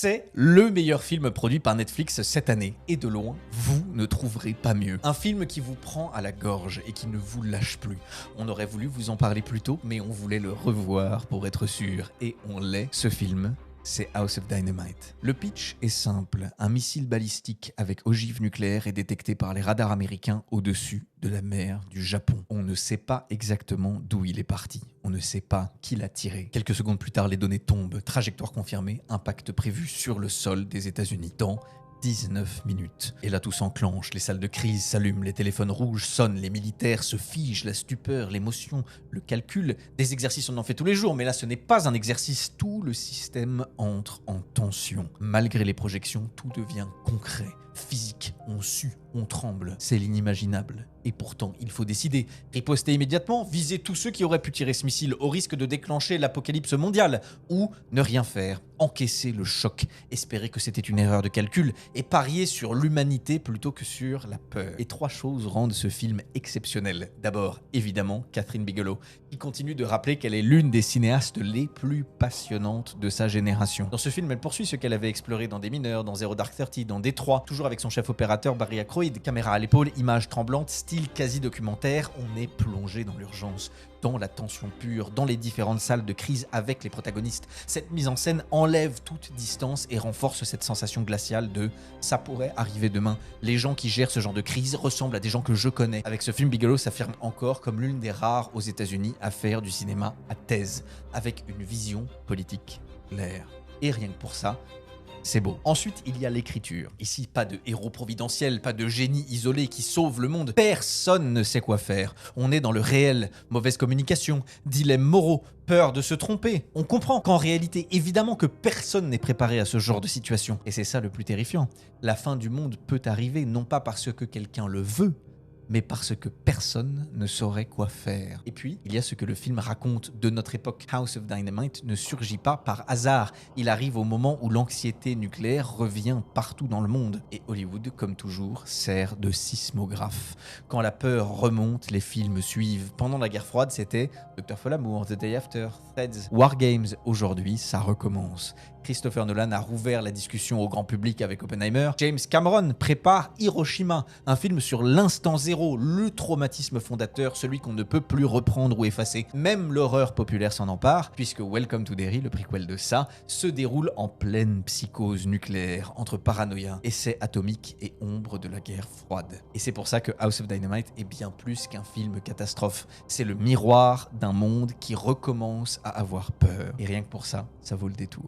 C'est le meilleur film produit par Netflix cette année. Et de loin, vous ne trouverez pas mieux. Un film qui vous prend à la gorge et qui ne vous lâche plus. On aurait voulu vous en parler plus tôt, mais on voulait le revoir pour être sûr. Et on l'est. Ce film, c'est House of Dynamite. Le pitch est simple. Un missile balistique avec ogive nucléaire est détecté par les radars américains au-dessus de la mer du Japon. On ne sait pas exactement d'où il est parti. On ne sait pas qui l'a tiré. Quelques secondes plus tard, les données tombent. Trajectoire confirmée, impact prévu sur le sol des États-Unis. Dans 19 minutes. Et là, tout s'enclenche, les salles de crise s'allument, les téléphones rouges sonnent, les militaires se figent, la stupeur, l'émotion, le calcul. Des exercices, on en fait tous les jours, mais là, ce n'est pas un exercice. Tout le système entre en tension. Malgré les projections, tout devient concret, physique. On sue, on tremble. C'est l'inimaginable. Et pourtant, il faut décider. Riposter immédiatement, viser tous ceux qui auraient pu tirer ce missile au risque de déclencher l'apocalypse mondiale, ou ne rien faire, encaisser le choc, espérer que c'était une erreur de calcul et parier sur l'humanité plutôt que sur la peur. Et 3 choses rendent ce film exceptionnel. D'abord, évidemment, Kathryn Bigelow, qui continue de rappeler qu'elle est l'une des cinéastes les plus passionnantes de sa génération. Dans ce film, elle poursuit ce qu'elle avait exploré dans Des Mineurs, dans Zero Dark Thirty, dans Détroit, toujours avec son chef opérateur Barry Ackroyd, caméra à l'épaule, images tremblantes, style quasi-documentaire, on est plongé dans l'urgence, dans la tension pure, dans les différentes salles de crise avec les protagonistes. Cette mise en scène enlève toute distance et renforce cette sensation glaciale de « ça pourrait arriver demain ». Les gens qui gèrent ce genre de crise ressemblent à des gens que je connais. Avec ce film, Bigelow s'affirme encore comme l'une des rares aux États-Unis à faire du cinéma à thèse, avec une vision politique claire. Et rien que pour ça, c'est beau. Ensuite, il y a l'écriture. Ici, pas de héros providentiel, pas de génie isolé qui sauve le monde. Personne ne sait quoi faire. On est dans le réel. Mauvaise communication, dilemmes moraux, peur de se tromper. On comprend qu'en réalité, évidemment que personne n'est préparé à ce genre de situation. Et c'est ça le plus terrifiant. La fin du monde peut arriver, non pas parce que quelqu'un le veut, mais parce que personne ne saurait quoi faire. Et puis, il y a ce que le film raconte de notre époque. House of Dynamite ne surgit pas par hasard. Il arrive au moment où l'anxiété nucléaire revient partout dans le monde. Et Hollywood, comme toujours, sert de sismographe. Quand la peur remonte, les films suivent. Pendant la guerre froide, c'était Dr. Folamour, The Day After, Threads, War Games. Aujourd'hui, ça recommence. Christopher Nolan a rouvert la discussion au grand public avec Oppenheimer. James Cameron prépare Hiroshima, un film sur l'instant zéro, le traumatisme fondateur, celui qu'on ne peut plus reprendre ou effacer. Même l'horreur populaire s'en empare, puisque Welcome to Derry, le prequel de ça, se déroule en pleine psychose nucléaire, entre paranoïa, essai atomique et ombre de la guerre froide. Et c'est pour ça que House of Dynamite est bien plus qu'un film catastrophe. C'est le miroir d'un monde qui recommence à avoir peur. Et rien que pour ça, ça vaut le détour.